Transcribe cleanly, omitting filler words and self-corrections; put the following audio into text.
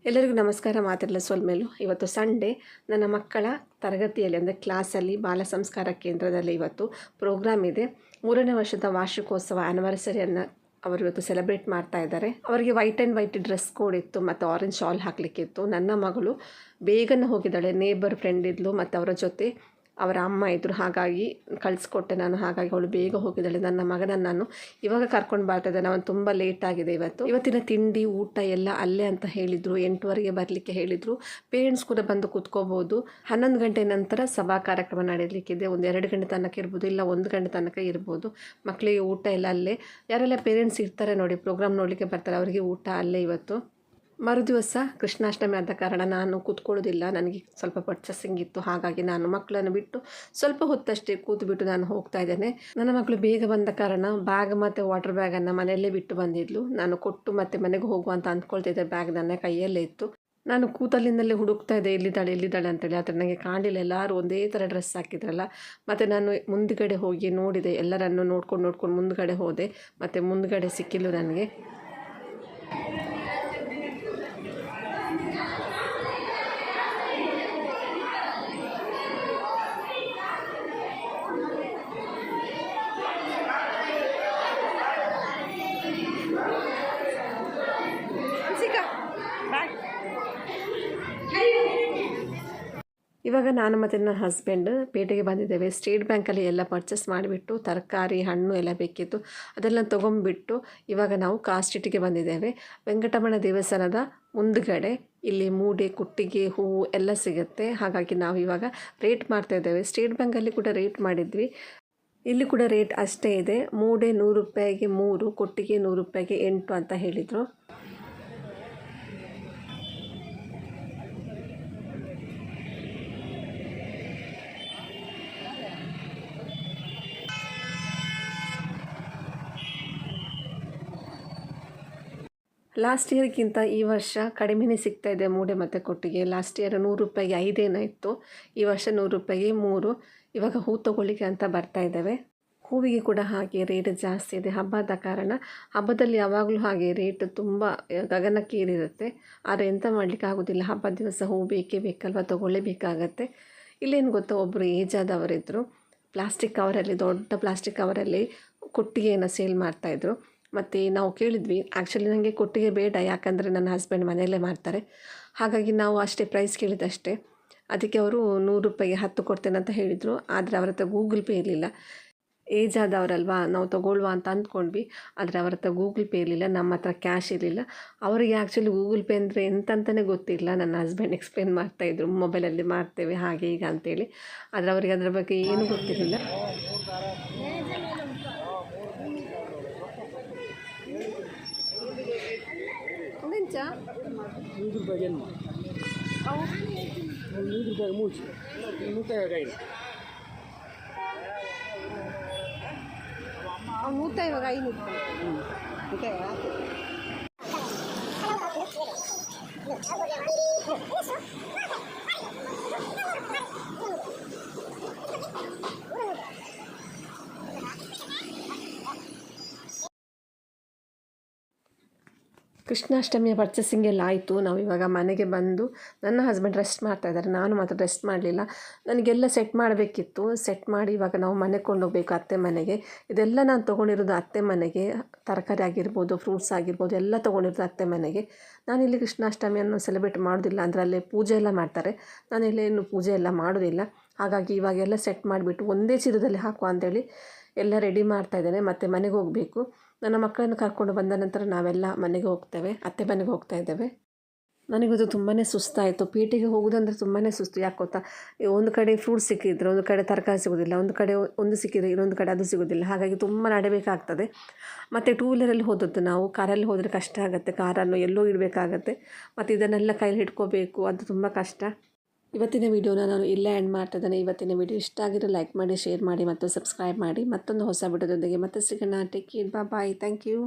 ಎಲ್ಲರಿಗೂ ನಮಸ್ಕಾರ. ಮಾತಿರಲ್ಲ ಸೊಲ್ಮೇಲು. ಇವತ್ತು ಸಂಡೇ. ನನ್ನ ಮಕ್ಕಳ ತರಗತಿಯಲ್ಲಿ ಅಂದರೆ ಕ್ಲಾಸಲ್ಲಿ ಬಾಲ ಸಂಸ್ಕಾರ ಕೇಂದ್ರದಲ್ಲಿ ಇವತ್ತು ಪ್ರೋಗ್ರಾಮ್ ಇದೆ. 3ನೇ ವರ್ಷದ ವಾರ್ಷಿಕೋತ್ಸವ ಆ್ಯನಿವರ್ಸರಿಯನ್ನು ಅವರು ಇವತ್ತು ಸೆಲೆಬ್ರೇಟ್ ಮಾಡ್ತಾ ಇದ್ದಾರೆ. ಅವರಿಗೆ white and white dress code ಇತ್ತು ಮತ್ತು ಆರೆಂಜ್ ಶಾಲ್ ಹಾಕಲಿಕ್ಕಿತ್ತು. ನನ್ನ ಮಗಳು ಬೇಗನೆ ಹೋಗಿದ್ದಾಳೆ. ನೇಬರ್ ಫ್ರೆಂಡ್ ಇದ್ಲು ಮತ್ತು ಅವರ ಜೊತೆ ಅವರ ಅಮ್ಮ ಇದ್ದರು, ಹಾಗಾಗಿ ಕಳಿಸ್ಕೊಟ್ಟೆ ನಾನು. ಹಾಗಾಗಿ ಅವಳು ಬೇಗ ಹೋಗಿದ್ದಾಳೆ. ನನ್ನ ಮಗನನ್ನು ನಾನು ಇವಾಗ ಕರ್ಕೊಂಡು ಬರ್ತಾ ಇದ್ದಾನೆ. ಅವನು ತುಂಬ ಲೇಟ್ ಆಗಿದೆ ಇವತ್ತಿನ ತಿಂಡಿ ಊಟ ಎಲ್ಲ ಅಲ್ಲೇ ಅಂತ ಹೇಳಿದರು. 8:15ಗೆ ಬರಲಿಕ್ಕೆ ಹೇಳಿದರು. ಪೇರೆಂಟ್ಸ್ ಕೂಡ ಬಂದು ಕೂತ್ಕೋಬೋದು. 11 ಗಂಟೆ ನಂತರ ಸಭಾ ಕಾರ್ಯಕ್ರಮ ನಡೆಯಲಿಕ್ಕಿದೆ. ಒಂದು 2 ಗಂಟೆ ತನಕ ಇರ್ಬೋದು, ಇಲ್ಲ 1 ಗಂಟೆ ತನಕ ಇರ್ಬೋದು. ಮಕ್ಕಳಿಗೆ ಊಟ ಎಲ್ಲ ಅಲ್ಲೇ. ಯಾರೆಲ್ಲ ಪೇರೆಂಟ್ಸ್ ಇರ್ತಾರೆ ನೋಡಿ, ಪ್ರೋಗ್ರಾಮ್ ನೋಡಲಿಕ್ಕೆ ಬರ್ತಾರೆ, ಅವರಿಗೆ ಊಟ ಅಲ್ಲೇ ಇವತ್ತು. ಮರುದಿವಸ ಕೃಷ್ಣಾಷ್ಟಮಿ ಆದ ಕಾರಣ ನಾನು ಕೂತ್ಕೊಳ್ಳೋದಿಲ್ಲ. ನನಗೆ ಸ್ವಲ್ಪ ಪರ್ಚೇಸಿಂಗ್ ಇತ್ತು, ಹಾಗಾಗಿ ನಾನು ಮಕ್ಕಳನ್ನು ಬಿಟ್ಟು ಸ್ವಲ್ಪ ಹೊತ್ತಷ್ಟೇ ಕೂತ್ಬಿಟ್ಟು ನಾನು ಹೋಗ್ತಾ ಇದ್ದೇನೆ. ನನ್ನ ಮಕ್ಕಳು ಬೇಗ ಬಂದ ಕಾರಣ ಬ್ಯಾಗ್ ಮತ್ತು ವಾಟರ್ ಬ್ಯಾಗನ್ನು ಮನೆಯಲ್ಲೇ ಬಿಟ್ಟು ಬಂದಿದ್ಲು. ನಾನು ಕೊಟ್ಟು ಮತ್ತೆ ಮನೆಗೆ ಹೋಗುವಂತ ಅಂದ್ಕೊಳ್ತಿದ್ದೆ. ಬ್ಯಾಗ್ ನನ್ನ ಕೈಯಲ್ಲೇ ಇತ್ತು. ನಾನು ಕೂತಲ್ಲಿಂದಲೇ ಹುಡುಕ್ತಾ ಇದ್ದೆ, ಎಲ್ಲಿದ್ದಾಳೆ ಅಂತೇಳಿ. ಆದರೆ ನನಗೆ ಕಾಣಲಿಲ್ಲ. ಎಲ್ಲರೂ ಒಂದೇ ಥರ ಡ್ರೆಸ್ ಹಾಕಿದ್ರಲ್ಲ. ಮತ್ತು ನಾನು ಮುಂದುಗಡೆ ಹೋಗಿ ನೋಡಿದೆ, ಎಲ್ಲರನ್ನು ನೋಡ್ಕೊಂಡು ಮುಂದುಗಡೆ ಹೋದೆ. ಮತ್ತು ಮುಂದುಗಡೆ ಸಿಕ್ಕಿಲ್ಲ ನನಗೆ. ಇವಾಗ ನಾನು ಮತ್ತು ನನ್ನ ಹಸ್ಬೆಂಡ್ ಪೇಟೆಗೆ ಬಂದಿದ್ದೇವೆ. ಸ್ಟೇಟ್ ಬ್ಯಾಂಕಲ್ಲಿ ಎಲ್ಲ ಪರ್ಚೇಸ್ ಮಾಡಿಬಿಟ್ಟು ತರಕಾರಿ ಹಣ್ಣು ಎಲ್ಲ ಬೇಕಿತ್ತು, ಅದೆಲ್ಲ ತೊಗೊಂಡ್ಬಿಟ್ಟು ಇವಾಗ ನಾವು ಕಾಸ್ಟಿಟಿಗೆ ಬಂದಿದ್ದೇವೆ. ವೆಂಕಟರಮಣ ದೇವಸ್ಥಾನದ ಮುಂದುಗಡೆ ಇಲ್ಲಿ ಮೂಡೆ, ಕುಟ್ಟಿಗೆ, ಹೂವು ಎಲ್ಲ ಸಿಗುತ್ತೆ. ಹಾಗಾಗಿ ನಾವು ಇವಾಗ ರೇಟ್ ಮಾಡ್ತಾ ಇದ್ದೇವೆ. ಸ್ಟೇಟ್ ಬ್ಯಾಂಕಲ್ಲಿ ಕೂಡ ರೇಟ್ ಮಾಡಿದ್ವಿ, ಇಲ್ಲಿ ಕೂಡ ರೇಟ್ ಅಷ್ಟೇ ಇದೆ. ಮೂಡೆ 100 ರೂಪಾಯಿಗೆ 3, ಕುಟ್ಟಿಗೆ 100 ರೂಪಾಯಿಗೆ 8 ಅಂತ ಹೇಳಿದರು. ಲಾಸ್ಟ್ ಇಯರ್ಗಿಂತ ಈ ವರ್ಷ ಕಡಿಮೆನೇ ಸಿಗ್ತಾಯಿದೆ ಮೂಡೆ ಮತ್ತು ಕೊಟ್ಟಿಗೆ. ಲಾಸ್ಟ್ ಇಯರ್ 100 ರೂಪಾಯಿಗೆ 5 ಏನೋ ಇತ್ತು, ಈ ವರ್ಷ 100 ರೂಪಾಯಿಗೆ 3. ಇವಾಗ ಹೂ ತೊಗೊಳ್ಳಿಕ್ಕೆ ಅಂತ ಬರ್ತಾ ಇದ್ದೇವೆ. ಹೂವಿಗೆ ಕೂಡ ಹಾಗೆ ರೇಟ್ ಜಾಸ್ತಿ ಇದೆ. ಹಬ್ಬದ ಕಾರಣ ಹಬ್ಬದಲ್ಲಿ ಯಾವಾಗಲೂ ಹಾಗೆ ರೇಟ್ ತುಂಬ ಗಗನಕ್ಕೇರಿರುತ್ತೆ. ಆದರೆ ಎಂತ ಮಾಡಲಿಕ್ಕೆ ಆಗೋದಿಲ್ಲ, ಹಬ್ಬದ ದಿವಸ ಹೂ ಬೇಕೇ ಬೇಕಲ್ವ, ತೊಗೊಳ್ಳೇಬೇಕಾಗತ್ತೆ. ಇಲ್ಲೇನು ಗೊತ್ತಾ, ಒಬ್ಬರು ಏಜ್ ಆದವರಿದ್ದರು. ಪ್ಲಾಸ್ಟಿಕ್ ಕವರಲ್ಲಿ, ದೊಡ್ಡ ಪ್ಲಾಸ್ಟಿಕ್ ಕವರಲ್ಲಿ ಕೊಟ್ಟಿಗೆಯನ್ನು ಸೇಲ್ ಮಾಡ್ತಾಯಿದ್ರು. ಮತ್ತು ನಾವು ಕೇಳಿದ್ವಿ. ಆ್ಯಕ್ಚುಲಿ ನನಗೆ ಕೊಟ್ಟಿಗೆ ಬೇಡ, ಯಾಕಂದರೆ ನನ್ನ ಹಸ್ಬೆಂಡ್ ಮನೆಯಲ್ಲೇ ಮಾಡ್ತಾರೆ. ಹಾಗಾಗಿ ನಾವು ಅಷ್ಟೇ ಪ್ರೈಸ್ ಕೇಳಿದಷ್ಟೇ. ಅದಕ್ಕೆ ಅವರು 100 ರೂಪಾಯಿಗೆ 10 ಕೊಡ್ತೇನೆ ಅಂತ ಹೇಳಿದರು. ಆದರೆ ಅವರ ಹತ್ರ ಗೂಗಲ್ ಪೇ ಇರಲಿಲ್ಲ. ಏಜ್ ಆದವರಲ್ವಾ, ನಾವು ತೊಗೊಳ್ಳುವ ಅಂತ ಅಂದ್ಕೊಂಡ್ವಿ. ಆದರೆ ಅವರ ಹತ್ರ ಗೂಗಲ್ ಪೇ ಇರಲಿಲ್ಲ, ನಮ್ಮ ಹತ್ರ ಕ್ಯಾಶ್ ಇರಲಿಲ್ಲ. ಅವರಿಗೆ ಆ್ಯಕ್ಚುಲಿ ಗೂಗಲ್ ಪೇ ಅಂದರೆ ಎಂತಂತಲೇ ಗೊತ್ತಿಲ್ಲ. ನನ್ನ ಹಸ್ಬೆಂಡ್ ಎಕ್ಸ್ಪ್ಲೇನ್ ಮಾಡ್ತಾಯಿದ್ರು, ಮೊಬೈಲಲ್ಲಿ ಮಾಡ್ತೇವೆ ಹಾಗೆ ಈಗ ಅಂತೇಳಿ. ಆದರೆ ಅವರಿಗೆ ಅದರ ಬಗ್ಗೆ ಏನೂ ಗೊತ್ತಿರಲಿಲ್ಲ. Enggak. 100 ರೂಪಾಯಿಗೆ ಏನು? 100 ರೂಪಾಯಿಗೆ 3. 150 ಇವಾಗ 500. ಕೃಷ್ಣಾಷ್ಟಮಿಯ ಪರ್ಚೇಸಿಂಗ್ ಎಲ್ಲ ಆಯಿತು. ನಾವು ಇವಾಗ ಮನೆಗೆ ಬಂದು ನನ್ನ ಹಸ್ಬೆಂಡ್ ರೆಸ್ಟ್ ಮಾಡ್ತಾ ಇದ್ದಾರೆ, ನಾನು ಮಾತ್ರ ರೆಸ್ಟ್ ಮಾಡಲಿಲ್ಲ. ನನಗೆಲ್ಲ ಸೆಟ್ ಮಾಡಬೇಕಿತ್ತು. ಸೆಟ್ ಮಾಡಿ ಇವಾಗ ನಾವು ಮನೆಗೆ ಕೊಂಡೋಗ್ಬೇಕು, ಅತ್ತೆ ಮನೆಗೆ. ಇದೆಲ್ಲ ನಾನು ತೊಗೊಂಡಿರೋದು ಅತ್ತೆ ಮನೆಗೆ. ತರಕಾರಿ ಆಗಿರ್ಬೋದು, ಫ್ರೂಟ್ಸ್ ಆಗಿರ್ಬೋದು, ಎಲ್ಲ ತೊಗೊಂಡಿರೋದು ಅತ್ತೆ ಮನೆಗೆ. ನಾನಿಲ್ಲಿ ಕೃಷ್ಣಾಷ್ಟಮಿಯನ್ನು ಸೆಲೆಬ್ರೇಟ್ ಮಾಡೋದಿಲ್ಲ, ಅಂದರೆ ಅಲ್ಲೇ ಪೂಜೆ ಎಲ್ಲ ಮಾಡ್ತಾರೆ. ನಾನಿಲ್ಲಿ ಏನು ಪೂಜೆ ಎಲ್ಲ ಮಾಡೋದಿಲ್ಲ. ಹಾಗಾಗಿ ಇವಾಗೆಲ್ಲ ಸೆಟ್ ಮಾಡಿಬಿಟ್ಟು ಒಂದೇ ಚೀಲದಲ್ಲಿ ಹಾಕುವ ಅಂತೇಳಿ ಎಲ್ಲ ರೆಡಿ ಮಾಡ್ತಾ ಇದ್ದೇನೆ. ಮತ್ತು ಮನೆಗೆ ಹೋಗಬೇಕು. ನನ್ನ ಮಕ್ಕಳನ್ನು ಕರ್ಕೊಂಡು ಬಂದ ನಂತರ ನಾವೆಲ್ಲ ಮನೆಗೆ ಹೋಗ್ತೇವೆ, ಅತ್ತೆ ಮನೆಗೆ ಹೋಗ್ತಾ ಇದ್ದೇವೆ. ನನಗಿದು ತುಂಬಾ ಸುಸ್ತಾಯಿತು. ಪೇಟೆಗೆ ಹೋಗೋದಂದರೆ ತುಂಬಾ ಸುಸ್ತು. ಯಾಕೆ ಗೊತ್ತಾ, ಒಂದು ಕಡೆ ಫ್ರೂಟ್ಸ್ ಸಿಕ್ಕಿದ್ರೆ ಒಂದು ಕಡೆ ತರಕಾರಿ ಸಿಗೋದಿಲ್ಲ, ಒಂದು ಕಡೆ ಒಂದು ಸಿಕ್ಕಿದ್ರೆ ಇನ್ನೊಂದು ಕಡೆ ಅದು ಸಿಗೋದಿಲ್ಲ. ಹಾಗಾಗಿ ತುಂಬ ನಡೆಯಬೇಕಾಗ್ತದೆ. ಮತ್ತು 2 ವೀಲರಲ್ಲಿ ಹೋದದ್ದು ನಾವು. ಕಾರಲ್ಲಿ ಹೋದರೆ ಕಷ್ಟ ಆಗುತ್ತೆ, ಕಾರನ್ನು ಎಲ್ಲೋ ಇಡಬೇಕಾಗತ್ತೆ. ಮತ್ತು ಇದನ್ನೆಲ್ಲ ಕೈಲಿ ಹಿಡ್ಕೋಬೇಕು, ಅದು ತುಂಬ ಕಷ್ಟ. ಇವತ್ತಿನ ವಿಡಿಯೋನ ನಾನು ಇಲ್ಲೇ ಎಂಡ್ ಮಾಡ್ತಾ ಇದ್ದೇನೆ. ಇವತ್ತಿನ ವಿಡಿಯೋ ಇಷ್ಟ ಆಗಿರೋ ಲೈಕ್ ಮಾಡಿ, ಶೇರ್ ಮಾಡಿ ಮತ್ತು ಸಬ್ಸ್ಕ್ರೈಬ್ ಮಾಡಿ. ಮತ್ತೊಂದು ಹೊಸ ವಿಡಿಯೋದೊಂದಿಗೆ ಮತ್ತೆ ಸಿಗೋಣ. Take care, bye. Thank you.